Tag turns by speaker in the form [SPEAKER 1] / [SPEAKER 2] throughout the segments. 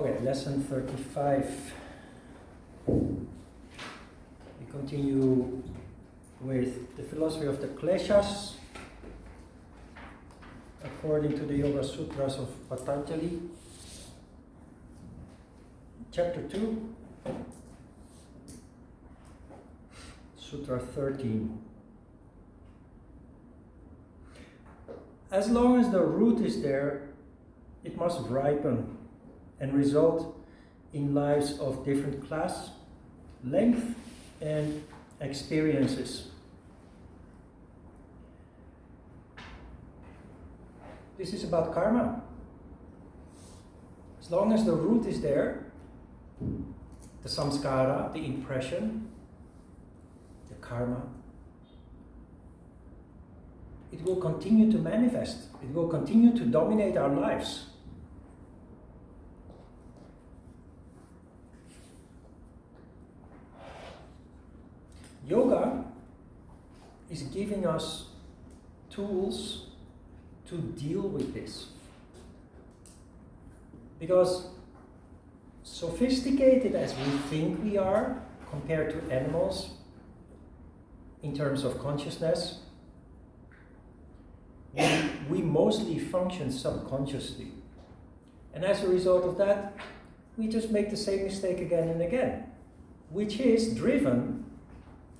[SPEAKER 1] Okay, lesson 35. We continue with the philosophy of the Kleshas according to the Yoga Sutras of Patanjali. Chapter 2, Sutra 13. As long as the root is there, it must ripen and result in lives of different class, length, and experiences. This is about karma. As long as the root is there, the samskara, the impression, the karma, it will continue to manifest. It will continue to dominate our lives. Yoga is giving us tools to deal with this. Because sophisticated as we think we are compared to animals in terms of consciousness, we mostly function subconsciously. And as a result of that, we just make the same mistake again and again, which is driven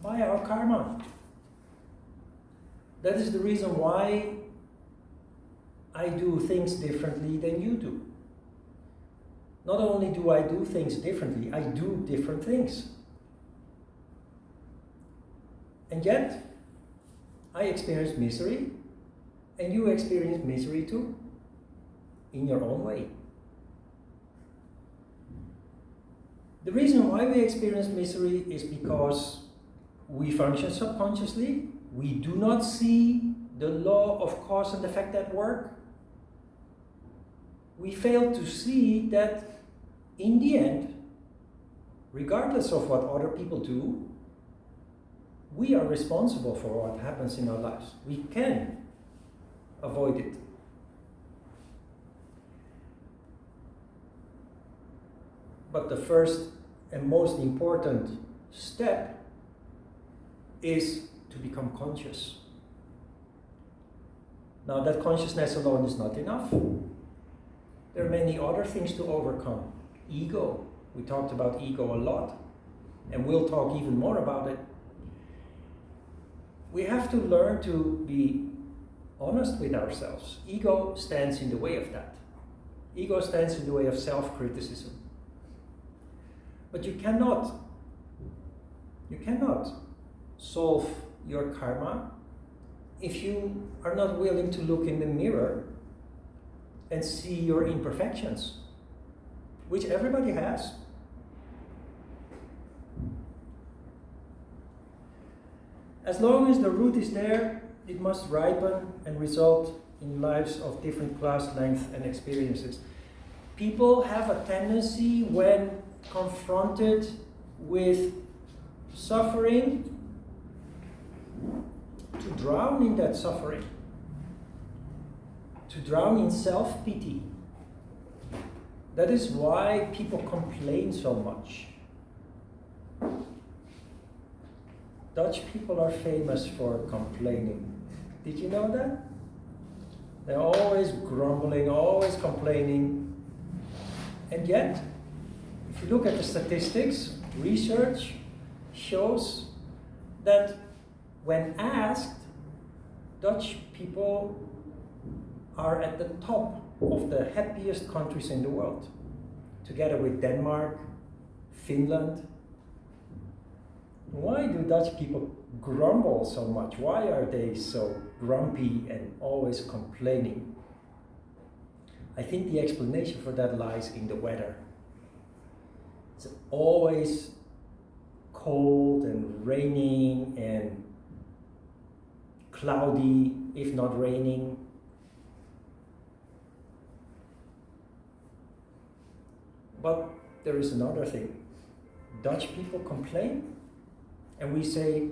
[SPEAKER 1] by our karma. That is the reason why I do things differently than you do. Not only do I do things differently, I do different things. And yet, I experience misery, and you experience misery too, in your own way. The reason why we experience misery is because we function subconsciously. We do not see the law of cause and effect at work. We fail to see that in the end, regardless of what other people do, we are responsible for what happens in our lives. We can avoid it. But the first and most important step is to become conscious. Now, that consciousness alone is not enough. There are many other things to overcome. Ego. We talked about ego a lot, and we'll talk even more about it. We have to learn to be honest with ourselves. Ego stands in the way of that. Ego stands in the way of self-criticism. But you cannot solve your karma if you are not willing to look in the mirror and see your imperfections, which everybody has. As long as the root is there, it must ripen and result in lives of different class, length, and experiences. People have a tendency, when confronted with suffering, to drown in that suffering, to drown in self-pity. That is why people complain so much. Dutch people are famous for complaining. Did you know that? They're always grumbling, always complaining. And yet, if you look at the statistics, research shows that when asked, Dutch people are at the top of the happiest countries in the world, together with Denmark, Finland. Why do Dutch people grumble so much? Why are they so grumpy and always complaining? I think the explanation for that lies in the weather. It's always cold and raining and cloudy, if not raining. But there is another thing. Dutch people complain, and we say,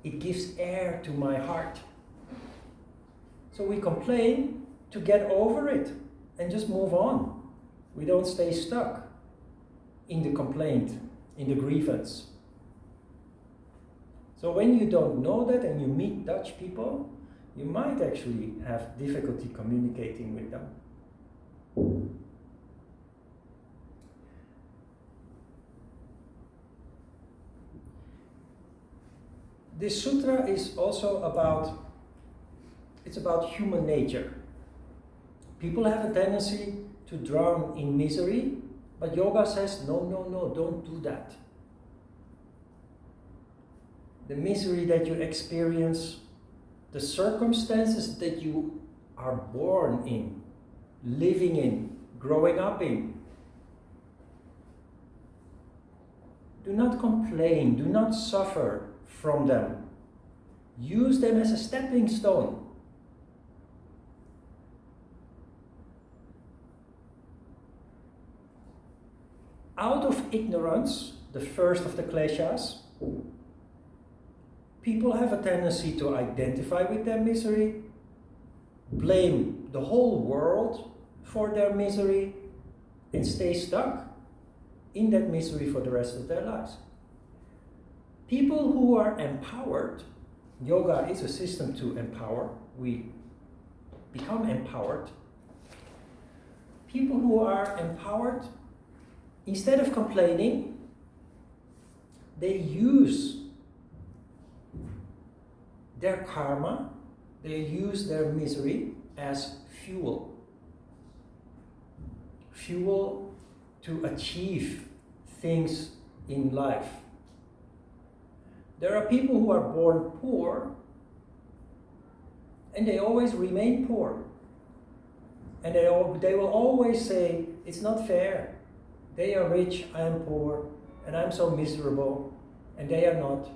[SPEAKER 1] it gives air to my heart. So we complain to get over it and just move on. We don't stay stuck in the complaint, in the grievance. So when you don't know that and you meet Dutch people, you might actually have difficulty communicating with them. This sutra is also about human nature. People have a tendency to drown in misery, but yoga says, no, don't do that. The misery that you experience, the circumstances that you are born in, living in, growing up in. Do not complain, do not suffer from them. Use them as a stepping stone. Out of ignorance, the first of the Kleshas, people have a tendency to identify with their misery, blame the whole world for their misery, and stay stuck in that misery for the rest of their lives. People who are empowered, yoga is a system to empower, we become empowered. People who are empowered, instead of complaining, they use their karma, they use their misery as fuel. Fuel to achieve things in life. There are people who are born poor and they always remain poor. And they will always say, it's not fair. They are rich, I am poor, and I'm so miserable, and they are not.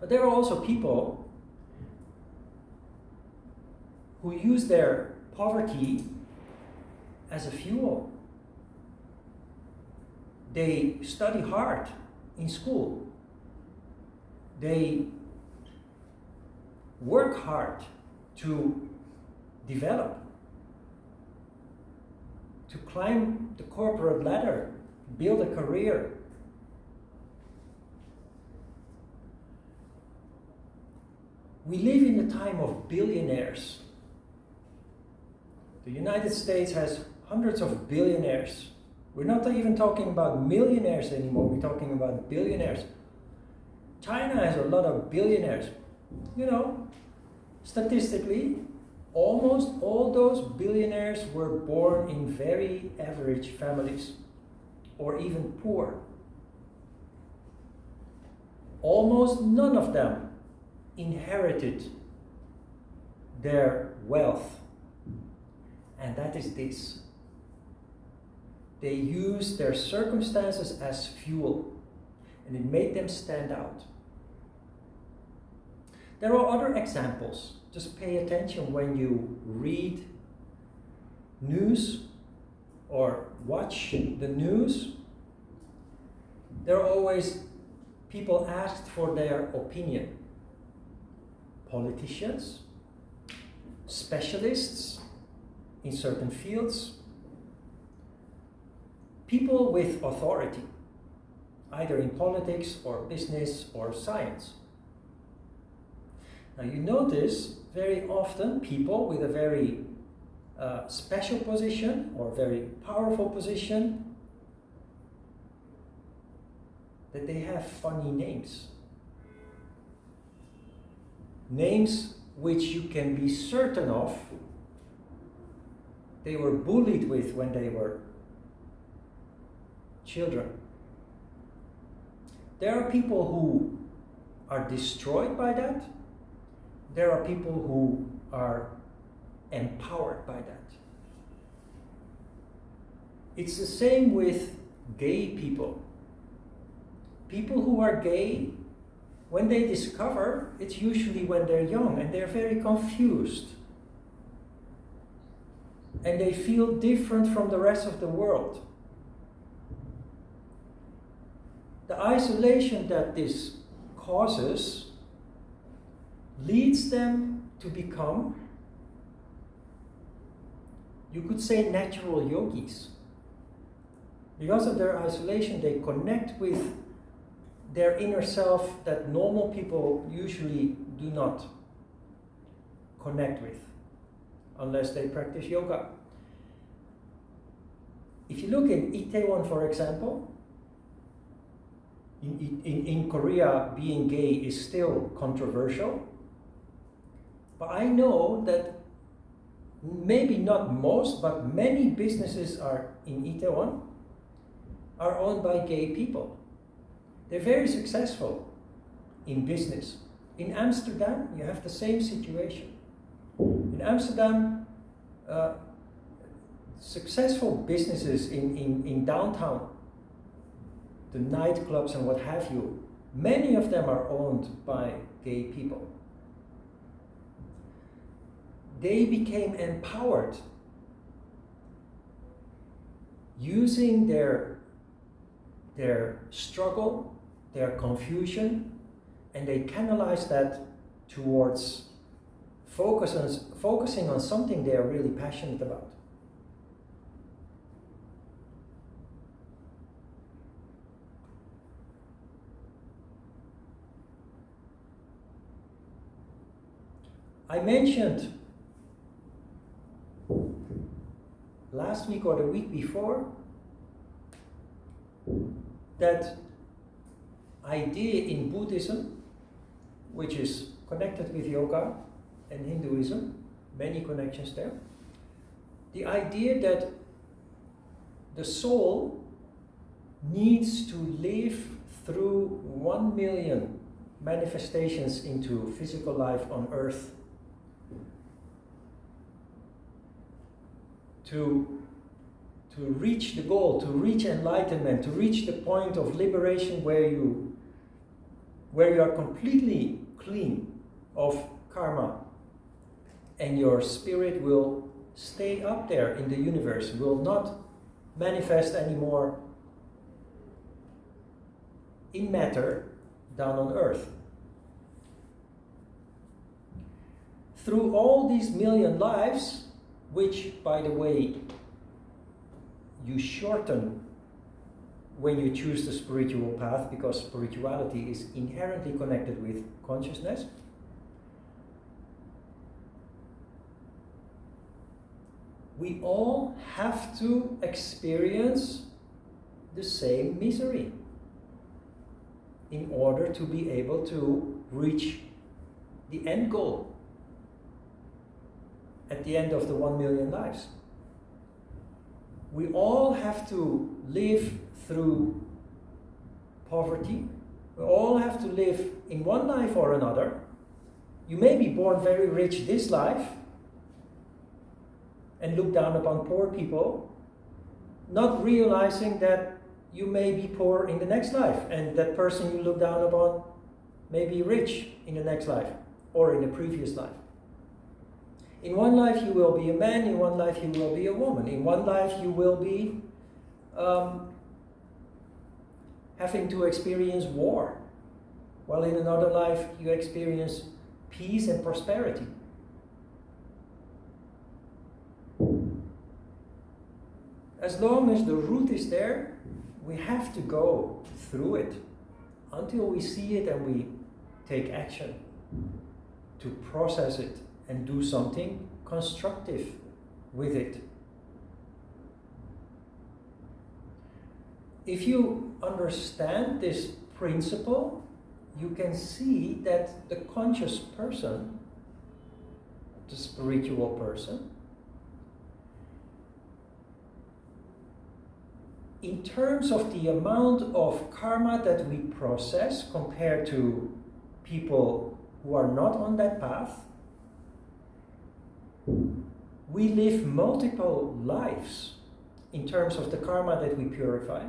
[SPEAKER 1] But there are also people who use their poverty as a fuel. They study hard in school. They work hard to develop, to climb the corporate ladder, build a career. We live in the time of billionaires. The United States has hundreds of billionaires. We're not even talking about millionaires anymore, we're talking about billionaires. China has a lot of billionaires. You know, statistically, almost all those billionaires were born in very average families, or even poor. Almost none of them inherited their wealth. And that is this. They used their circumstances as fuel, and it made them stand out. There are other examples. Just pay attention when you read news or watch the news. There are always people asked for their opinion. Politicians, specialists in certain fields, people with authority, either in politics or business or science. Now you notice very often people with a very special position or very powerful position, that they have funny names. Names which you can be certain of they were bullied with when they were children. There are people who are destroyed by that. There are people who are empowered by that. It's the same with gay people. People who are gay, when they discover, it's usually when they're young and they're very confused. And they feel different from the rest of the world. The isolation that this causes leads them to become You could say natural yogis. Because of their isolation, they connect with their inner self that normal people usually do not connect with unless they practice yoga. If you look in Itaewon, for example, in Korea, being gay is still controversial. But I know that maybe not most, but many businesses are in Itaewon are owned by gay people. They're very successful in business. In Amsterdam, you have the same situation. In Amsterdam, successful businesses in downtown, the nightclubs and what have you, many of them are owned by gay people. They became empowered using their struggle, their confusion, and they canalized that towards focusing on something they are really passionate about. I mentioned last week or the week before that idea in Buddhism, which is connected with yoga and Hinduism, many connections there. The idea that the soul needs to live through 1 million manifestations into physical life on earth to reach the goal, to reach enlightenment, to reach the point of liberation where you are completely clean of karma, and your spirit will stay up there in the universe, will not manifest anymore in matter down on earth. Through all these million lives, which, by the way, you shorten when you choose the spiritual path, because spirituality is inherently connected with consciousness. We all have to experience the same misery in order to be able to reach the end goal at the end of the 1 million lives. We all have to live through poverty. We all have to live in one life or another. You may be born very rich this life and look down upon poor people, not realizing that you may be poor in the next life, and that person you look down upon may be rich in the next life or in the previous life. In one life you will be a man, in one life you will be a woman. In one life you will be having to experience war, while in another life you experience peace and prosperity. As long as the root is there, we have to go through it until we see it and we take action to process it and do something constructive with it. If you understand this principle, you can see that the conscious person, the spiritual person, in terms of the amount of karma that we process compared to people who are not on that path, we live multiple lives in terms of the karma that we purify,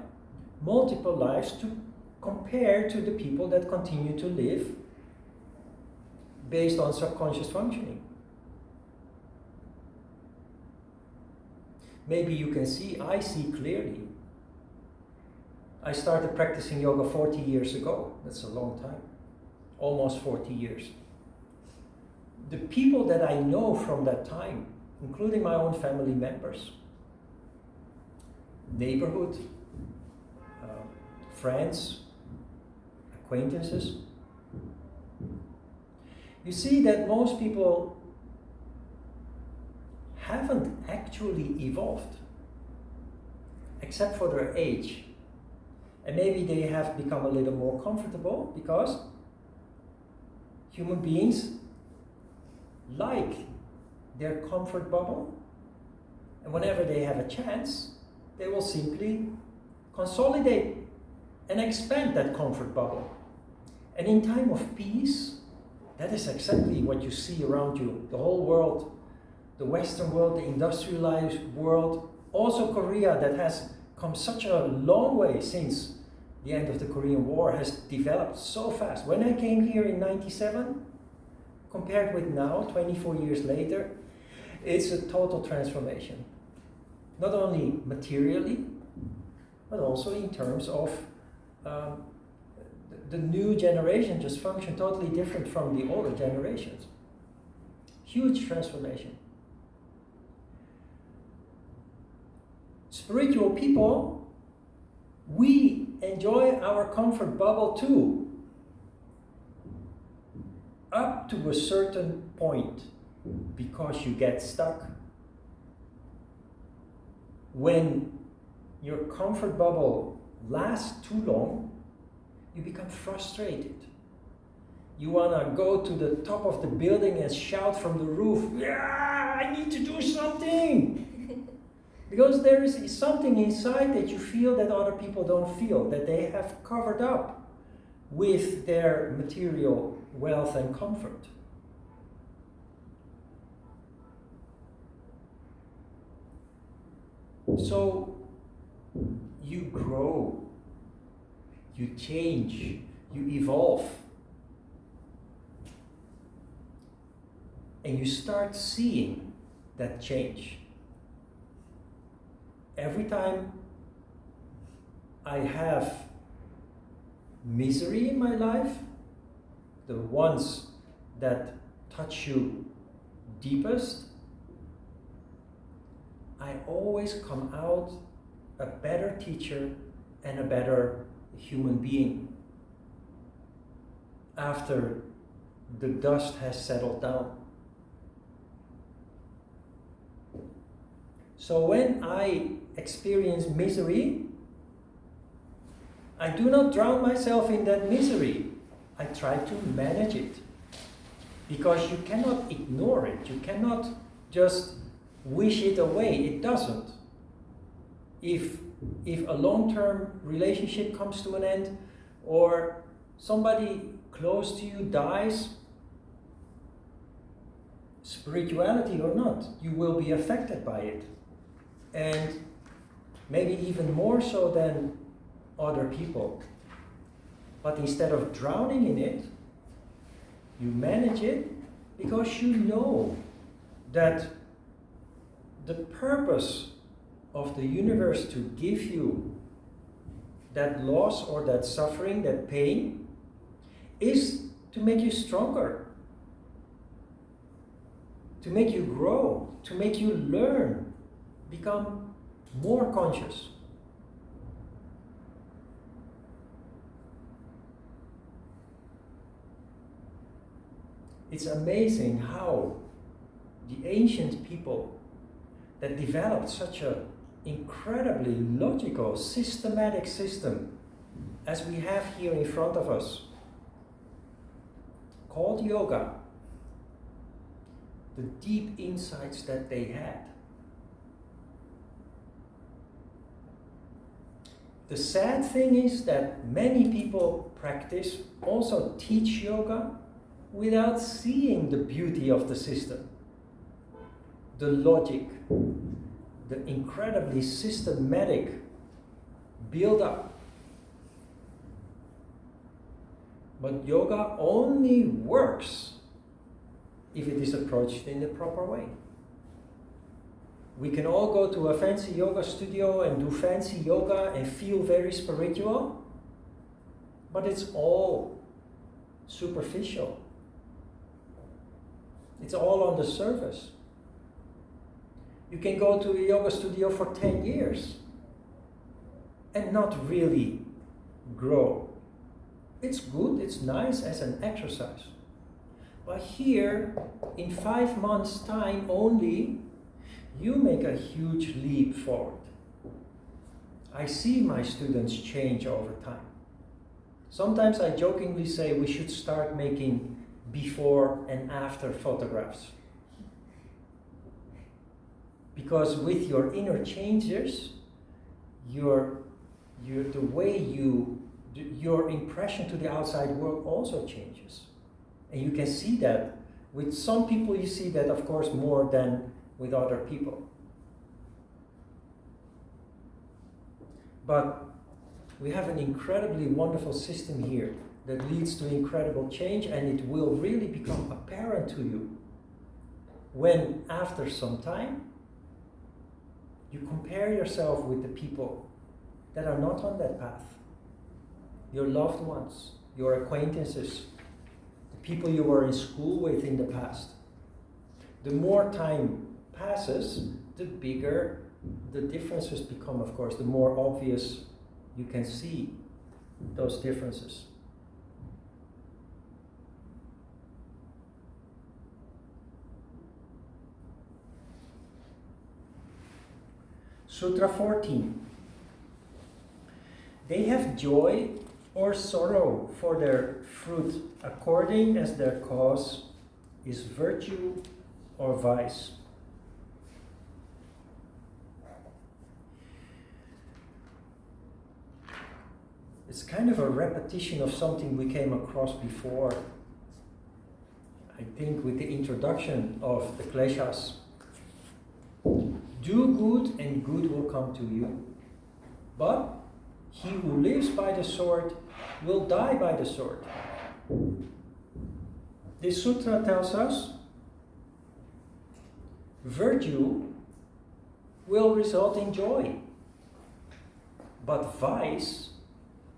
[SPEAKER 1] multiple lives to compare to the people that continue to live based on subconscious functioning. Maybe you can see, I see clearly. I started practicing yoga 40 years ago. That's a long time, almost 40 years. The people that I know from that time including my own family members, neighborhood, friends, acquaintances. You see that most people haven't actually evolved, except for their age. And maybe they have become a little more comfortable because human beings like their comfort bubble. And whenever they have a chance, they will simply consolidate and expand that comfort bubble. And in time of peace, that is exactly what you see around you. The whole world, the Western world, the industrialized world, also Korea that has come such a long way since the end of the Korean War, has developed so fast. When I came here in '97, compared with now, 24 years later, it's a total transformation. Not only materially, but also in terms of the new generation just function totally different from the older generations. Huge transformation. Spiritual people, we enjoy our comfort bubble too, up to a certain point, because you get stuck. When your comfort bubble lasts too long, you become frustrated. You want to go to the top of the building and shout from the roof, "Yeah, I need to do something!" Because there is something inside that you feel that other people don't feel, that they have covered up with their material wealth and comfort. So you grow, you change, you evolve, and you start seeing that change. Every time I have misery in my life, the ones that touch you deepest, I always come out a better teacher and a better human being after the dust has settled down. So when I experience misery, I do not drown myself in that misery. I try to manage it. Because you cannot ignore it. You cannot just wish it away. It doesn't. If a long-term relationship comes to an end, or somebody close to you dies, spirituality or not, you will be affected by it. And maybe even more so than other people. But instead of drowning in it, you manage it because you know that the purpose of the universe to give you that loss or that suffering, that pain, is to make you stronger, to make you grow, to make you learn, become more conscious. It's amazing how the ancient people that developed such an incredibly logical, systematic system as we have here in front of us, called yoga, the deep insights that they had. The sad thing is that many people practice, also teach yoga, without seeing the beauty of the system, the logic, the incredibly systematic build-up. But yoga only works if it is approached in the proper way. We can all go to a fancy yoga studio and do fancy yoga and feel very spiritual, but it's all superficial. It's all on the surface. You can go to a yoga studio for 10 years and not really grow. It's good, it's nice as an exercise. But here, in 5 months' time only, you make a huge leap forward. I see my students change over time. Sometimes I jokingly say we should start making before and after photographs. Because with your inner changes, your impression to the outside world also changes. And you can see that. With some people you see that, of course, more than with other people. But we have an incredibly wonderful system here that leads to incredible change, and it will really become apparent to you when, after some time, you compare yourself with the people that are not on that path. Your loved ones, your acquaintances, the people you were in school with in the past. The more time passes, the bigger the differences become, of course, the more obvious you can see those differences. Sutra 14. They have joy or sorrow for their fruit, according as their cause is virtue or vice. It's kind of a repetition of something we came across before. I think with the introduction of the Kleshas. Do good and good will come to you. But he who lives by the sword will die by the sword. This sutra tells us virtue will result in joy, but vice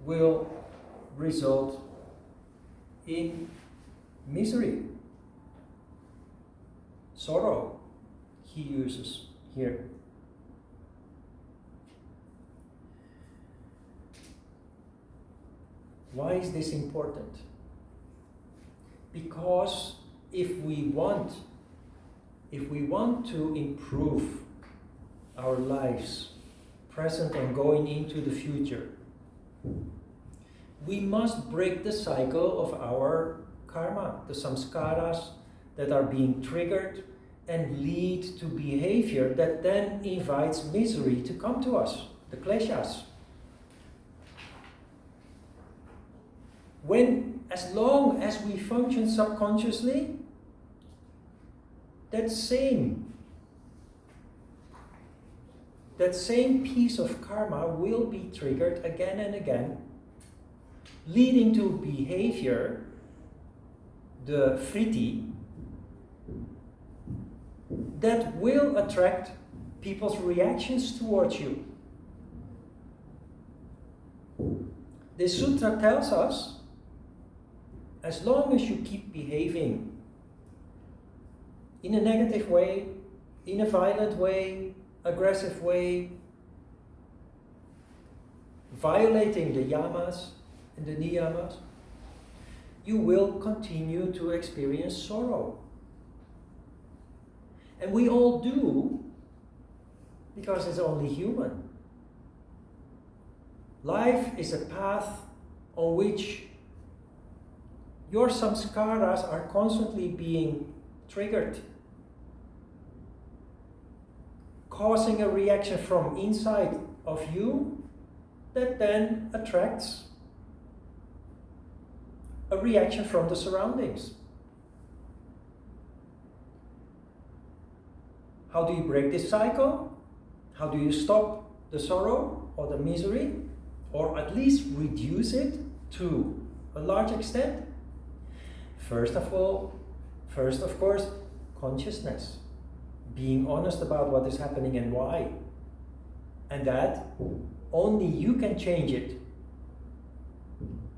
[SPEAKER 1] will result in misery, sorrow, he uses here. Why is this important? Because if we want to improve our lives, present and going into the future, we must break the cycle of our karma, the samskaras that are being triggered and lead to behavior that then invites misery to come to us, the kleshas. As long as we function subconsciously, that same piece of karma will be triggered again and again, leading to behavior, the vritti, that will attract people's reactions towards you. This sutra tells us, as long as you keep behaving in a negative way, in a violent way, aggressive way, violating the yamas and the niyamas, you will continue to experience sorrow. And we all do, because it's only human. Life is a path on which your samskaras are constantly being triggered, causing a reaction from inside of you that then attracts a reaction from the surroundings. How do you break this cycle? How do you stop the sorrow or the misery, or at least reduce it to a large extent? First of course, consciousness. Being honest about what is happening and why. And that only you can change it.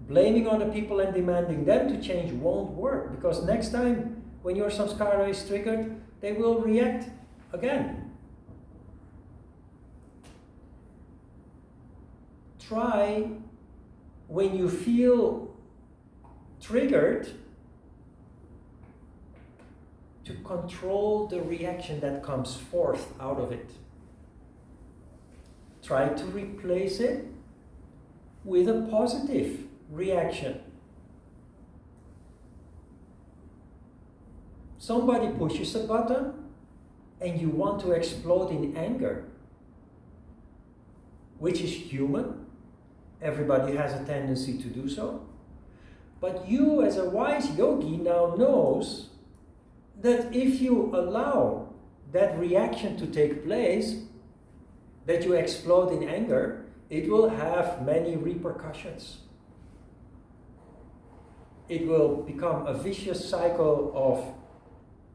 [SPEAKER 1] Blaming other people and demanding them to change won't work, because next time when your samskara is triggered, they will react again. try, when you feel triggered, to control the reaction that comes forth out of it. Try to replace it with a positive reaction. Somebody pushes a button and you want to explode in anger, which is human. Everybody has a tendency to do so. But you, as a wise yogi, now knows that if you allow that reaction to take place, that you explode in anger, it will have many repercussions. It will become a vicious cycle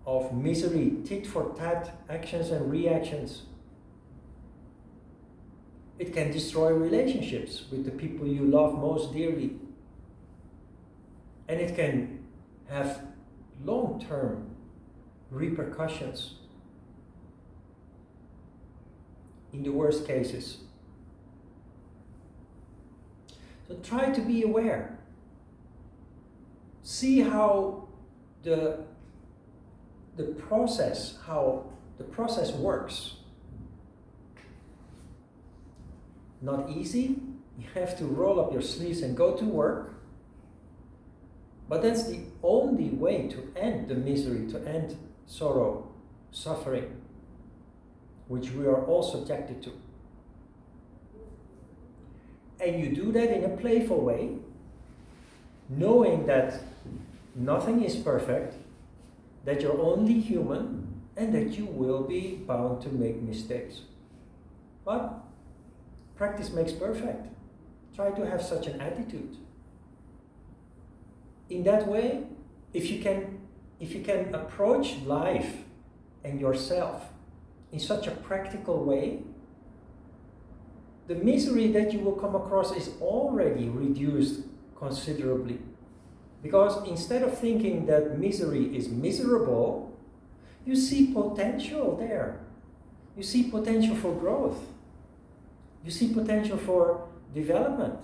[SPEAKER 1] of misery, tit for tat actions and reactions. It can destroy relationships with the people you love most dearly. And it can have long-term repercussions in the worst cases. So try to be aware. See how the process works. Not easy. You have to roll up your sleeves and go to work. But that's the only way to end the misery, to end sorrow, suffering, which we are all subjected to. And you do that in a playful way, knowing that nothing is perfect, that you're only human, and that you will be bound to make mistakes. But practice makes perfect. Try to have such an attitude. In that way, if you can approach life and yourself in such a practical way, the misery that you will come across is already reduced considerably. Because instead of thinking that misery is miserable, you see potential there. You see potential for growth. You see potential for development.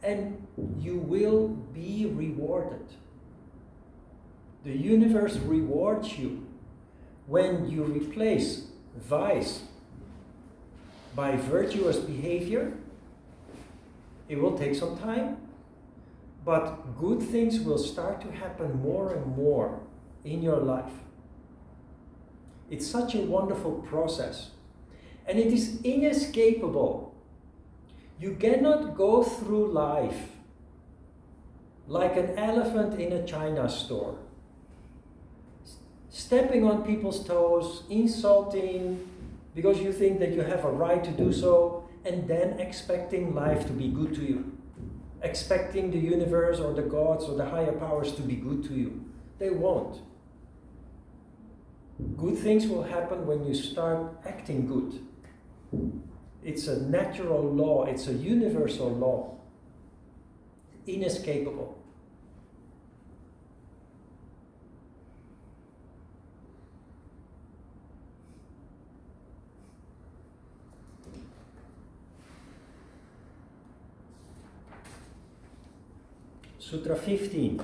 [SPEAKER 1] And you will be rewarded. The universe rewards you when you replace vice by virtuous behavior. It will take some time, but good things will start to happen more and more in your life. It's such a wonderful process, and it is inescapable. You cannot go through life like an elephant in a china store, stepping on people's toes, insulting because you think that you have a right to do so, and then expecting life to be good to you, expecting the universe or the gods or the higher powers to be good to you. They won't. Good things will happen when you start acting good. It's a natural law, it's a universal law, inescapable. Sutra 15.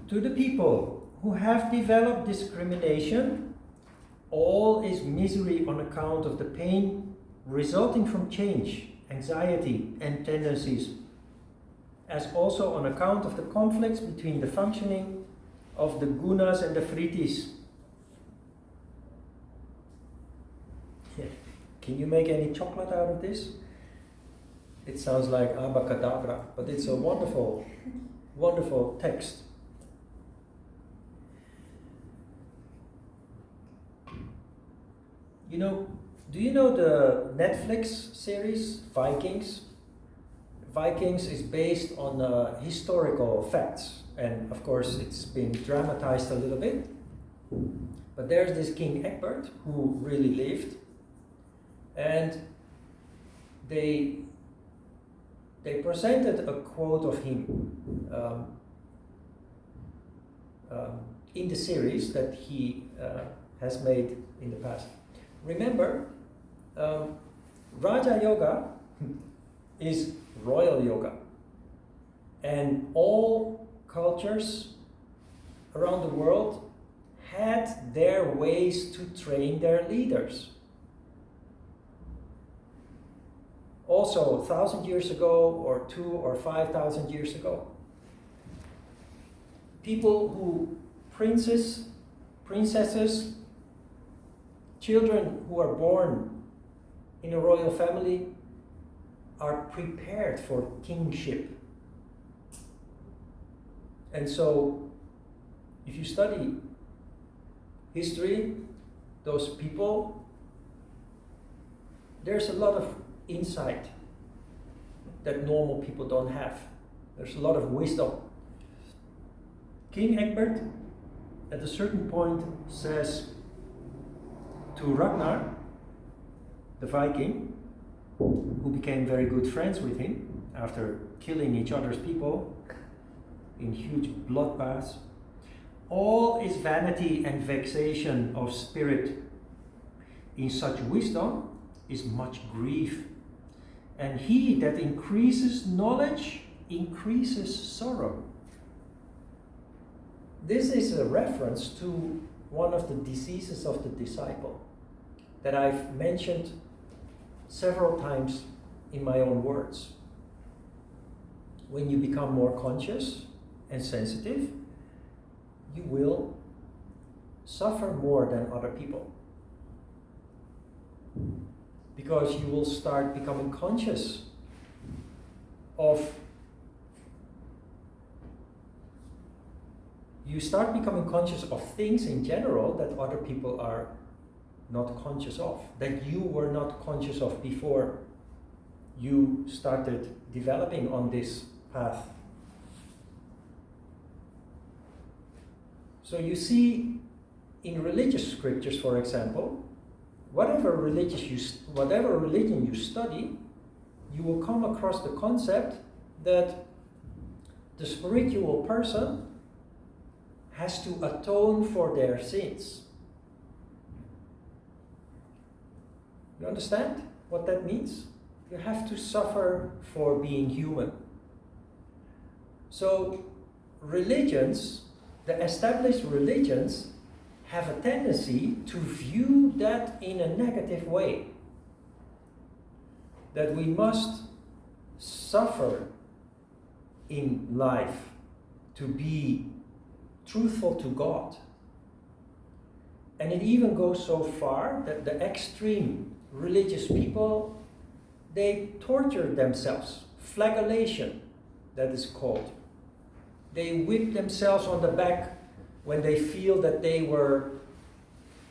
[SPEAKER 1] To the people who have developed discrimination, all is misery on account of the pain resulting from change, anxiety, and tendencies, as also on account of the conflicts between the functioning of the gunas and the vrittis. Can you make any chocolate out of this? It sounds like abacadabra, but it's a wonderful, wonderful text. Do you know the Netflix series Vikings? Vikings is based on historical facts, and of course it's been dramatized a little bit. But there's this King Egbert who really lived, and they presented a quote of him in the series that he has made in the past. Remember, Raja Yoga is royal yoga. And all cultures around the world had their ways to train their leaders. Also, 1,000 years ago, or 2,000 or 5,000 years ago, people who, princesses, children who are born in a royal family are prepared for kingship. And so, if you study history, those people, there's a lot of insight that normal people don't have. There's a lot of wisdom. King Egbert, at a certain point, says to Ragnar, the Viking, who became very good friends with him after killing each other's people in huge bloodbaths, all is vanity and vexation of spirit. In such wisdom is much grief. And he that increases knowledge increases sorrow. This is a reference to one of the diseases of the disciple that I've mentioned several times in my own words. When you become more conscious and sensitive, you will suffer more than other people. Because you will start becoming conscious of things in general that other people are not conscious of, that you were not conscious of before you started developing on this path. So you see in religious scriptures, for example, whatever religion you study, you will come across the concept that the spiritual person has to atone for their sins. You understand what that means? You have to suffer for being human. So religions, the established religions, have a tendency to view that in a negative way. That we must suffer in life to be truthful to God. And it even goes so far that the extreme religious people, they torture themselves. Flagellation, that is called. They whip themselves on the back when they feel that they were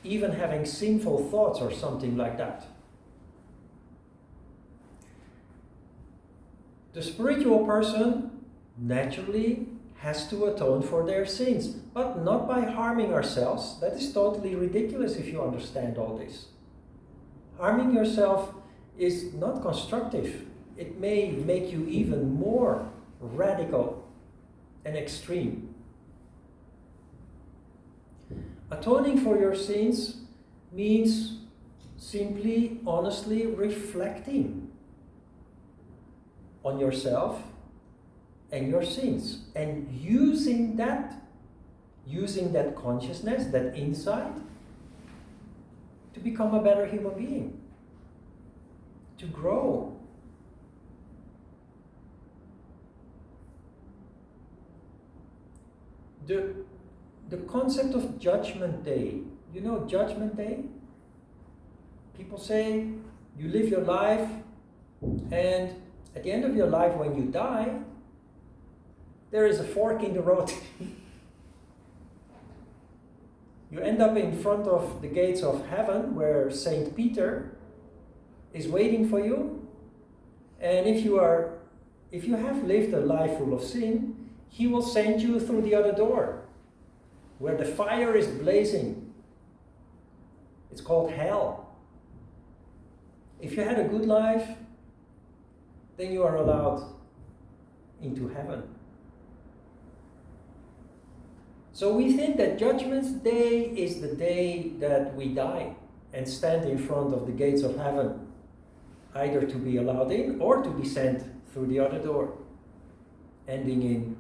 [SPEAKER 1] even having sinful thoughts or something like that. The spiritual person naturally has to atone for their sins, but not by harming ourselves. That is totally ridiculous if you understand all this. Harming yourself is not constructive. It may make you even more radical and extreme. Atoning for your sins means simply, honestly reflecting on yourself and your sins, and using that consciousness, that insight, to become a better human being, to grow. The concept of Judgment Day, you know Judgment Day? People say you live your life, and at the end of your life, when you die, there is a fork in the road. You end up in front of the gates of heaven, where Saint Peter is waiting for you. And if you have lived a life full of sin, he will send you through the other door, where the fire is blazing. It's called hell. If you had a good life, then you are allowed into heaven. So we think that Judgment Day is the day that we die and stand in front of the gates of heaven, either to be allowed in or to be sent through the other door, ending in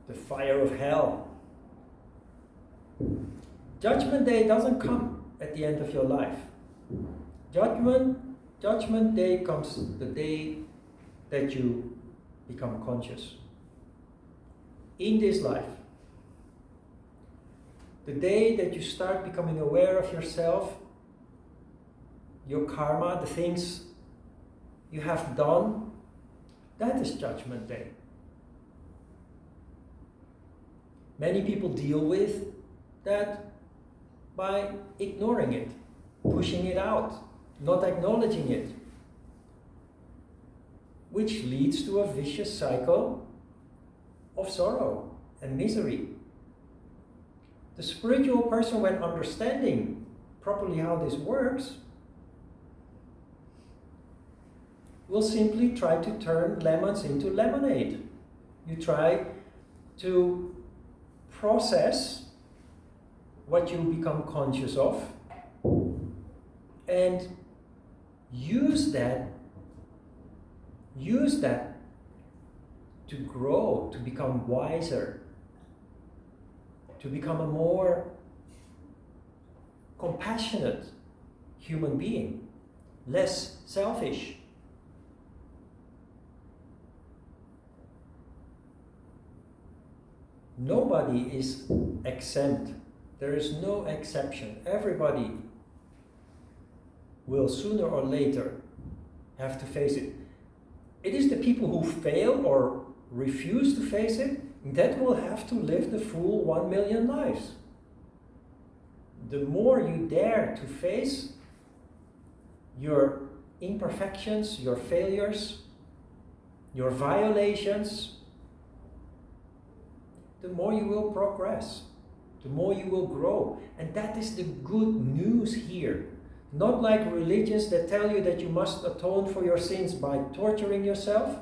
[SPEAKER 1] the fire of hell. Judgment Day doesn't come at the end of your life. Judgment Day comes the day that you become conscious. In this life, the day that you start becoming aware of yourself, your karma, the things you have done, that is Judgment Day. Many people deal with that by ignoring it, pushing it out, not acknowledging it, which leads to a vicious cycle of sorrow and misery. The spiritual person, when understanding properly how this works, will simply try to turn lemons into lemonade. You try to process what you become conscious of and use that to grow, to become wiser, to become a more compassionate human being, less selfish. Nobody is exempt. There is no exception. Everybody will sooner or later have to face it. It is the people who fail or refuse to face it that will have to live the full 1 million lives. The more you dare to face your imperfections, your failures, your violations, the more you will progress, the more you will grow. And that is the good news here. Not like religions that tell you that you must atone for your sins by torturing yourself,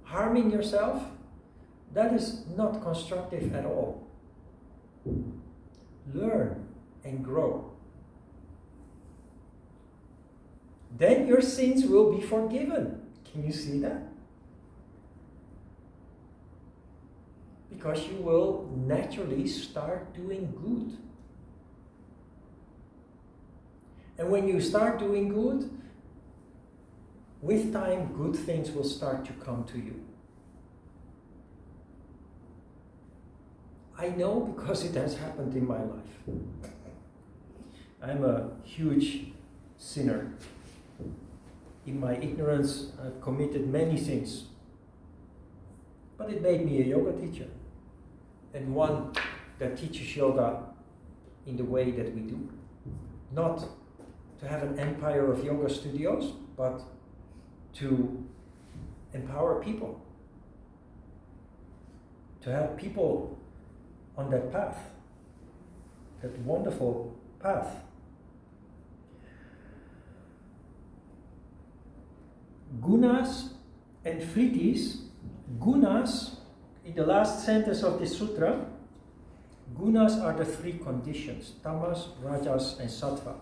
[SPEAKER 1] harming yourself. That is not constructive at all. Learn and grow. Then your sins will be forgiven. Can you see that? Because you will naturally start doing good. And when you start doing good, with time, good things will start to come to you. I know because it has happened in my life. I'm a huge sinner. In my ignorance, I've committed many sins. But it made me a yoga teacher, and one that teaches yoga in the way that we do. Not to have an empire of yoga studios, but to empower people. To help people on that path, that wonderful path. Gunas and Vritis. Gunas, in the last sentence of this sutra, gunas are the three conditions: tamas, rajas, and sattva.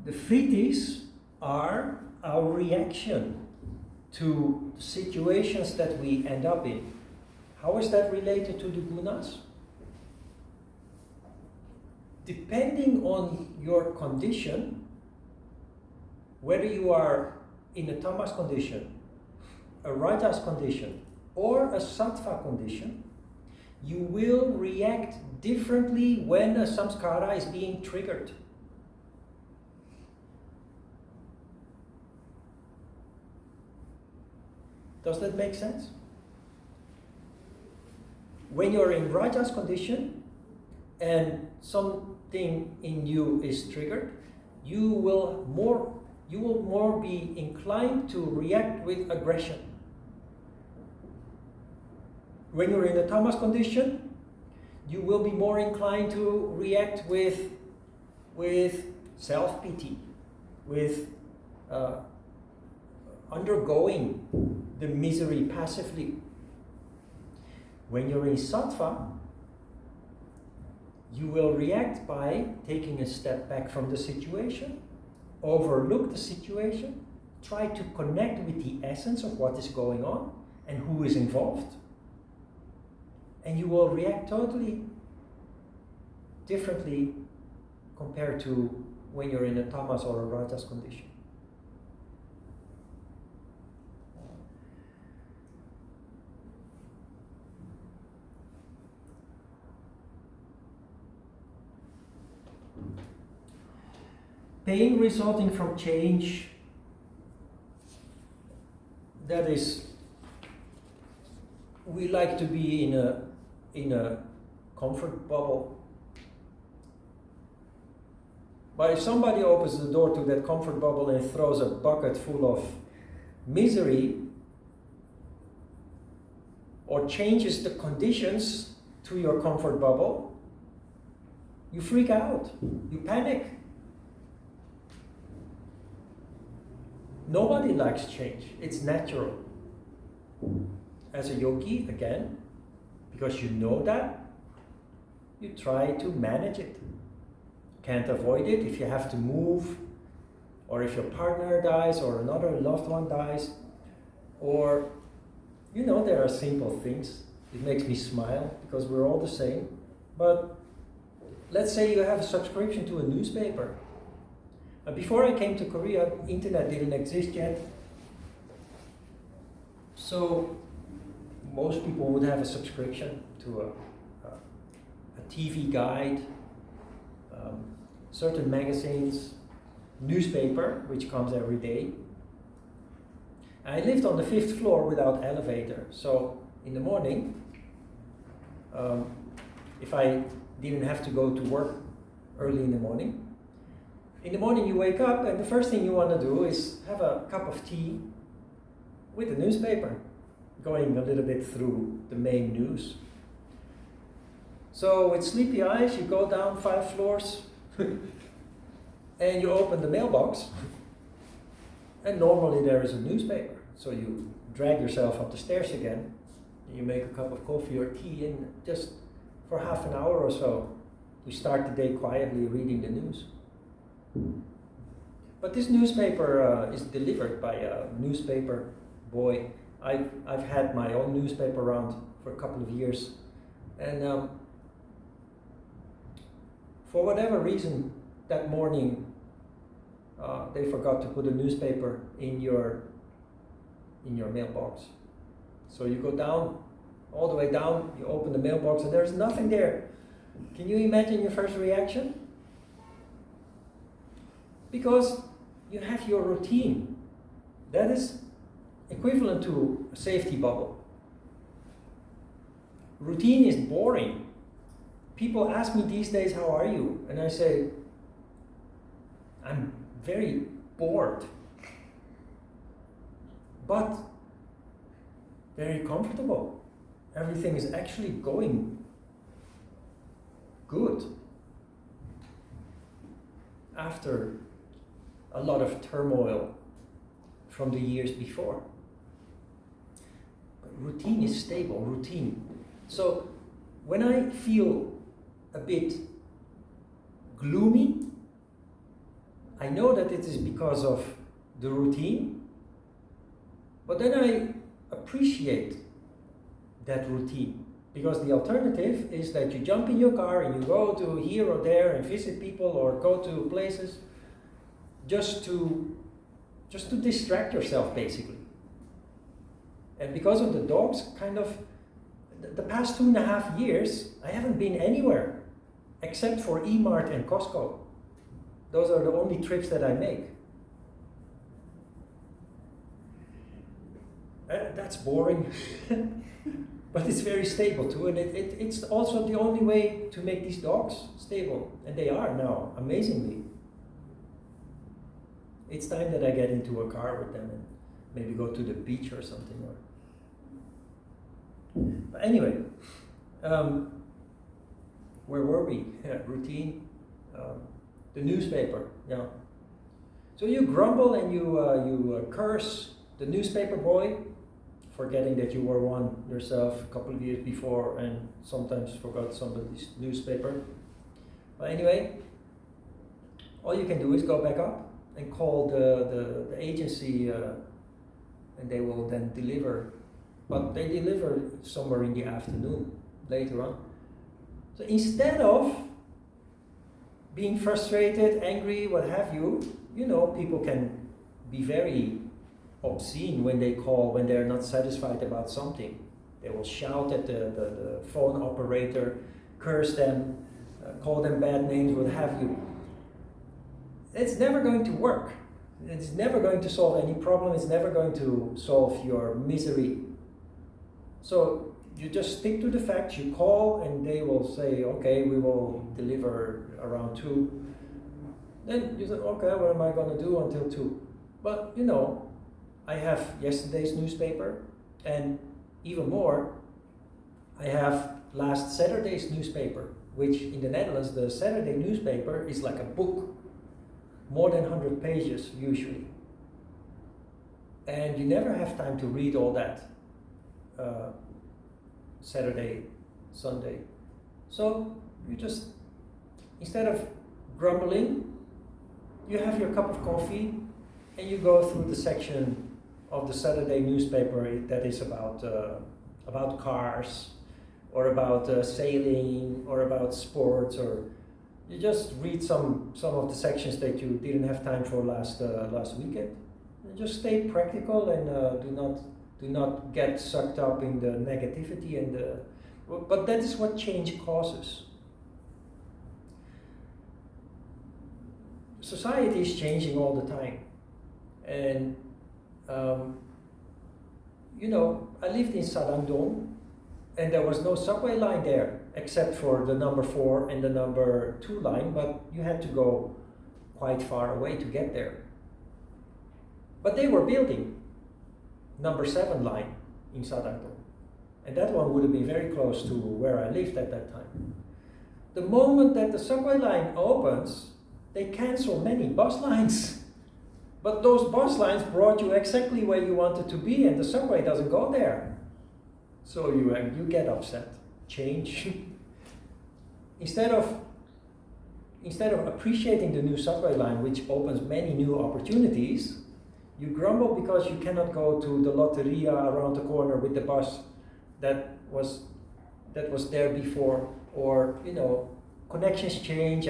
[SPEAKER 1] The Vritis are our reaction to situations that we end up in. How is that related to the gunas? Depending on your condition, whether you are in a tamas condition, a rajas condition, or a sattva condition, you will react differently when a samskara is being triggered. Does that make sense? When you're in rajas condition and something in you is triggered, you will more be inclined to react with aggression. When you're in a tamas condition, you will be more inclined to react with self-pity, with undergoing the misery passively. When you're in sattva, you will react by taking a step back from the situation, overlook the situation, try to connect with the essence of what is going on and who is involved. And you will react totally differently compared to when you're in a tamas or a rajas condition. Pain resulting from change, that is, we like to be in a comfort bubble. But if somebody opens the door to that comfort bubble and throws a bucket full of misery, or changes the conditions to your comfort bubble, you freak out, you panic. Nobody likes change, it's natural. As a yogi, again, because you know that, you try to manage it. Can't avoid it. If you have to move, or if your partner dies, or another loved one dies, or, there are simple things. It makes me smile, because we're all the same. But let's say you have a subscription to a newspaper. Before I came to Korea, internet didn't exist yet. So most people would have a subscription to a TV guide, certain magazines, newspaper, which comes every day. I lived on the 5th floor without elevator. So in the morning, if I didn't have to go to work early in the morning you wake up and the first thing you want to do is have a cup of tea with the newspaper, going a little bit through the main news. So with sleepy eyes, you go down 5 floors and you open the mailbox, and normally there is a newspaper. So you drag yourself up the stairs again, and you make a cup of coffee or tea, and just for half an hour or so, you start the day quietly reading the news. But this newspaper is delivered by a newspaper boy. I've had my own newspaper around for a couple of years, and for whatever reason, that morning they forgot to put a newspaper in your mailbox. So you go down, all the way down, you open the mailbox, and there's nothing there. Can you imagine your first reaction? Because you have your routine. That is equivalent to a safety bubble. Routine is boring. People ask me these days, how are you? And I say, I'm very bored, but very comfortable. Everything is actually going good after a lot of turmoil from the years before. But routine is stable, routine. So when I feel a bit gloomy, I know that it is because of the routine, but then I appreciate that routine, because the alternative is that you jump in your car and you go to here or there and visit people or go to places just to distract yourself, basically. And because of the dogs, the past 2.5 years, I haven't been anywhere except for E-Mart and Costco. Those are the only trips that I make. That's boring, but it's very stable too, and it's also the only way to make these dogs stable, and they are now, amazingly. It's time that I get into a car with them and maybe go to the beach or something. But anyway, where were we? Routine, the newspaper. Yeah. So you grumble and you curse the newspaper boy, forgetting that you were one yourself a couple of years before and sometimes forgot somebody's newspaper. But anyway, all you can do is go back up and call the agency and they will then deliver. But they deliver somewhere in the afternoon, later on. So instead of being frustrated, angry, what have you, people can be very obscene when they call, when they're not satisfied about something. They will shout at the phone operator, curse them, call them bad names, what have you. It's never going to work. It's never going to solve any problem. It's never going to solve your misery. So you just stick to the facts. You call and they will say, okay, we will deliver around 2. Then you say, okay, what am I going to do until 2? But I have yesterday's newspaper, and even more, I have last Saturday's newspaper, which in the Netherlands, the Saturday newspaper is like a book, more than 100 pages usually. And you never have time to read all that Saturday, Sunday. So you just, instead of grumbling, you have your cup of coffee and you go through the section of the Saturday newspaper that is about cars, or about sailing, or about sports, or you just read some of the sections that you didn't have time for last weekend. And just stay practical and do not get sucked up in the negativity but that is what change causes. Society is changing all the time, and I lived in Sarangdong, and there was no subway line there except for the number 4 and the number 2 line, but you had to go quite far away to get there. But they were building number 7 line in Sarangdong, and that one would have been very close to where I lived at that time. The moment that the subway line opens, they cancel many bus lines. But those bus lines brought you exactly where you wanted to be, and the subway doesn't go there. So you get upset. Change. Instead of appreciating the new subway line, which opens many new opportunities, you grumble because you cannot go to the lotteria around the corner with the bus that was there before, or connections change.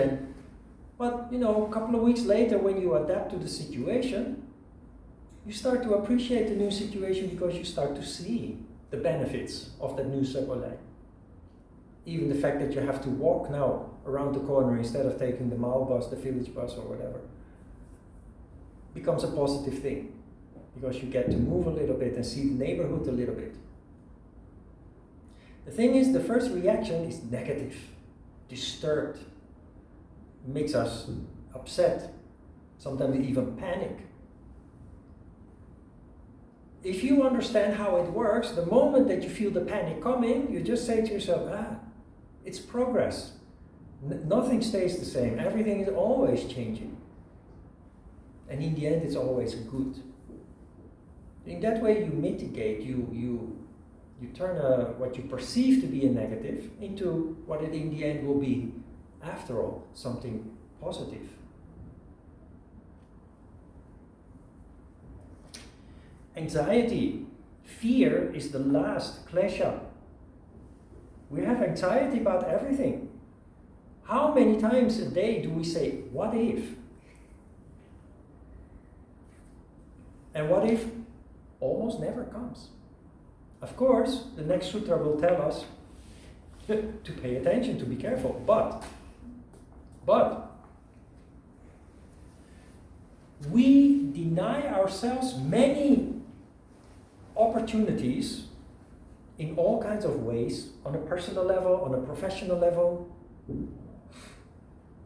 [SPEAKER 1] But a couple of weeks later, when you adapt to the situation, you start to appreciate the new situation because you start to see the benefits of that new subway line. Even the fact that you have to walk now around the corner instead of taking the mile bus, the village bus, or whatever, becomes a positive thing because you get to move a little bit and see the neighborhood a little bit. The thing is, the first reaction is negative, disturbed, makes us upset, sometimes even panic. If you understand how it works, the moment that you feel the panic coming, you just say to yourself, it's progress. Nothing stays the same. Everything is always changing. And in the end, it's always good. In that way, you mitigate, you turn what you perceive to be a negative into what it in the end will be, after all, something positive. Anxiety, fear is the last klesha. We have anxiety about everything. How many times a day do we say, what if? And what if almost never comes? Of course, the next sutra will tell us to pay attention, to be careful. But we deny ourselves many opportunities in all kinds of ways, on a personal level, on a professional level,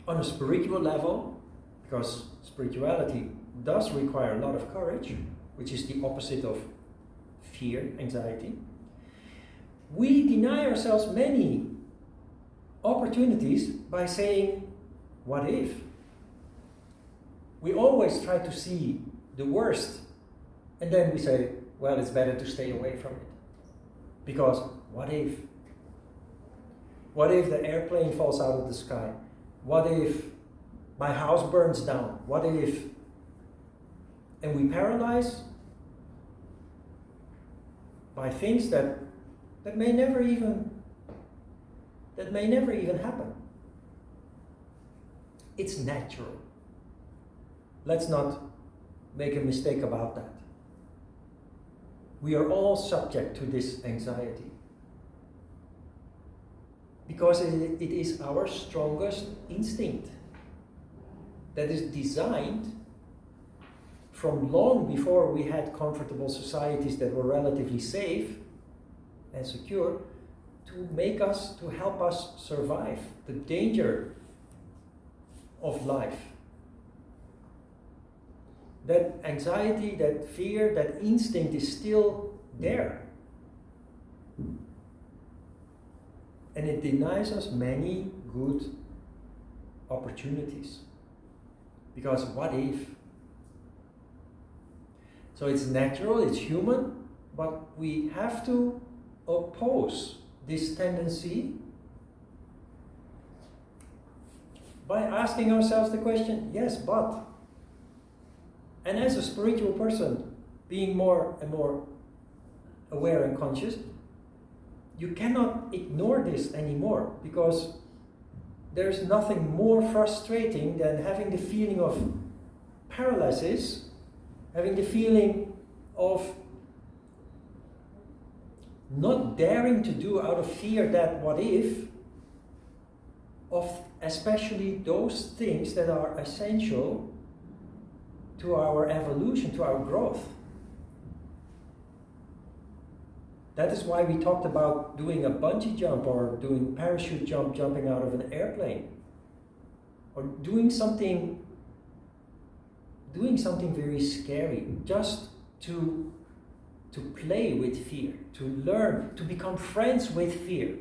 [SPEAKER 1] on a spiritual level, because spirituality does require a lot of courage, which is the opposite of fear, anxiety. We deny ourselves many opportunities by saying, what if? We always try to see the worst, and then we say, well, it's better to stay away from it. Because what if? What if the airplane falls out of the sky? What if my house burns down? What if? And we paralyze by things that may never even happen. It's natural. Let's not make a mistake about that. We are all subject to this anxiety because it is our strongest instinct that is designed from long before we had comfortable societies that were relatively safe and secure to help us survive the danger of life. That anxiety, that fear, that instinct is still there. And it denies us many good opportunities. Because what if? So it's natural, it's human, but we have to oppose this tendency by asking ourselves the question, yes, but. And as a spiritual person, being more and more aware and conscious, you cannot ignore this anymore, because there's nothing more frustrating than having the feeling of paralysis, having the feeling of not daring to do out of fear that what if, of especially those things that are essential to our evolution, to our growth. That is why we talked about doing a bungee jump or doing parachute jump, jumping out of an airplane, or doing something very scary, just to play with fear, to learn, to become friends with fear.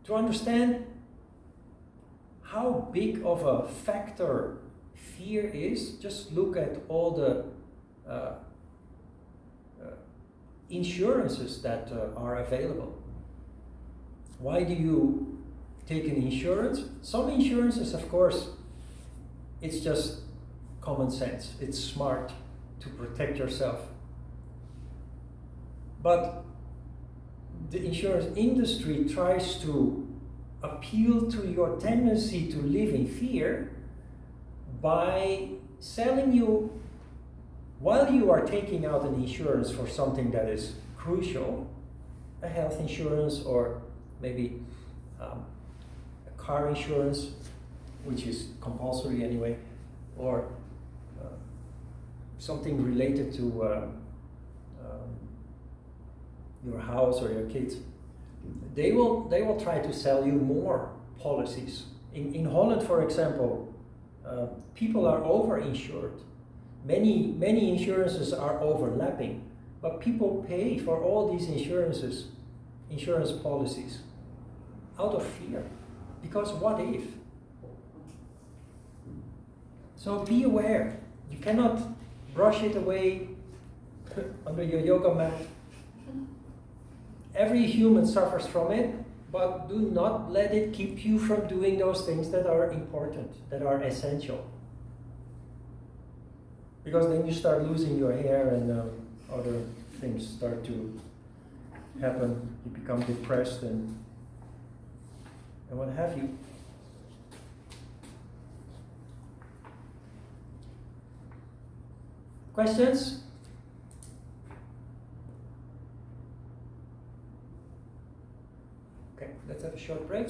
[SPEAKER 1] To understand how big of a factor fear is, just look at all the insurances that are available. Why do you take an insurance? Some insurances, of course, it's just common sense. It's smart to protect yourself. But the insurance industry tries to appeal to your tendency to live in fear by selling you, while you are taking out an insurance for something that is crucial, a health insurance or maybe a car insurance, which is compulsory anyway, or something related to your house or your kids, they will try to sell you more policies. In Holland, for example, people are over-insured. Many insurances are overlapping, but people pay for all these insurance policies, out of fear. Because what if? So be aware. You cannot brush it away under your yoga mat. Every human suffers from it, but do not let it keep you from doing those things that are important, that are essential. Because then you start losing your hair and other things start to happen. You become depressed and what have you. Questions? Okay, let's have a short break.